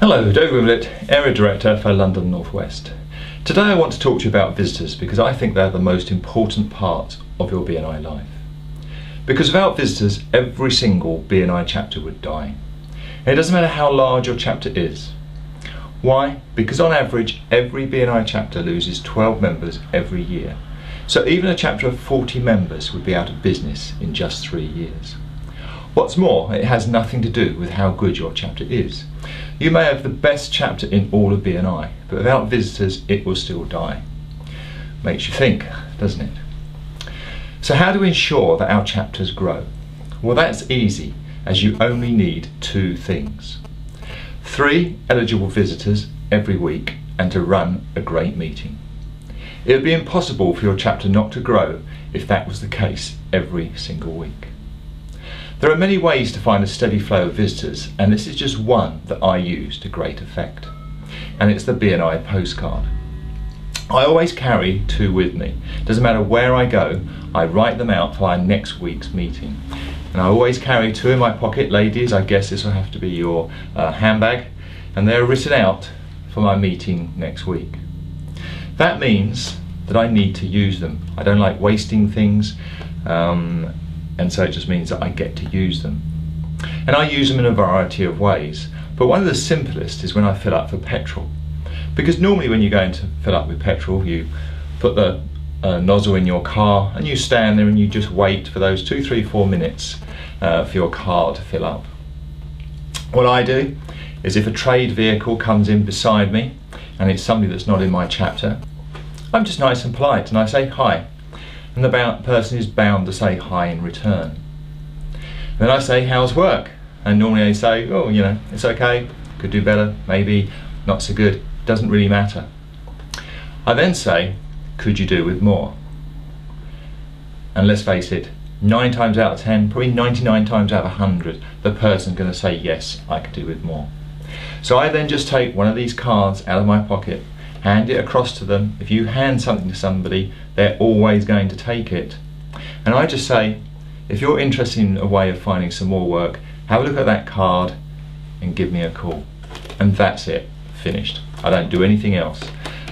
Hello, David Wimblett, Area Director for London North West. Today I want to talk to you about visitors because I think they're the most important part of your BNI life. Because without visitors, every single BNI chapter would die. And it doesn't matter how large your chapter is. Why? Because on average, every BNI chapter loses 12 members every year. So even a chapter of 40 members would be out of business in just 3 years. What's more, it has nothing to do with how good your chapter is. You may have the best chapter in all of BNI, but without visitors it will still die. Makes you think, doesn't it? So how do we ensure that our chapters grow? Well, that's easy, as you only need 2 things. 3 eligible visitors every week and to run a great meeting. It would be impossible for your chapter not to grow if that was the case every single week. There are many ways to find a steady flow of visitors, and this is just one that I use to great effect. And it's the BNI postcard. I always carry 2 with me. Doesn't matter where I go, I write them out for our next week's meeting. And I always carry 2 in my pocket. Ladies, I guess this will have to be your handbag. And they're written out for my meeting next week. That means that I need to use them. I don't like wasting things. And so it just means that I get to use them. And I use them in a variety of ways, but one of the simplest is when I fill up for petrol. Because normally when you're going to fill up with petrol, you put the nozzle in your car and you stand there and you just wait for those 2, 3, 4 minutes for your car to fill up. What I do is if a trade vehicle comes in beside me and it's somebody that's not in my chapter, I'm just nice and polite and I say hi. And the person is bound to say hi in return. Then I say, how's work? And normally they say, oh, you know, it's okay, could do better, maybe not so good, doesn't really matter. I then say, could you do with more? And let's face it, 9 times out of 10, probably 99 times out of 100, the person's going to say, yes, I could do with more. So I then just take one of these cards out of my pocket, hand it across to them. If you hand something to somebody, they're always going to take it. And I just say, if you're interested in a way of finding some more work, have a look at that card and give me a call. And that's it, finished. I don't do anything else.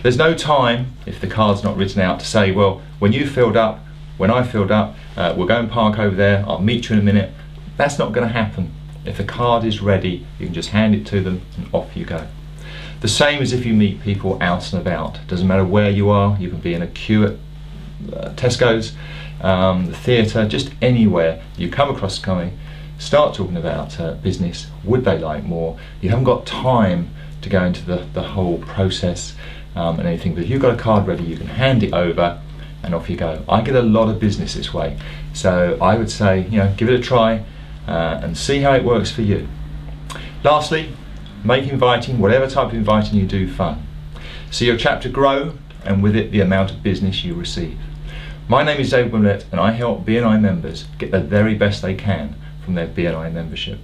There's no time, if the card's not written out, to say, well, when you filled up, when I filled up, we'll go and park over there, I'll meet you in a minute. That's not going to happen. If the card is ready, you can just hand it to them and off you go. The same as if you meet people out and about. Doesn't matter where you are, you can be in a queue at Tesco's, the theatre, just anywhere. You come across something, start talking about business, would they like more? You haven't got time to go into the whole process and anything, but if you've got a card ready, you can hand it over and off you go. I get a lot of business this way, so I would say, you know, give it a try and see how it works for you. Lastly, make inviting, whatever type of inviting you do, fun. See your chapter grow, and with it the amount of business you receive. My name is David Wimblett and I help BNI members get the very best they can from their BNI membership.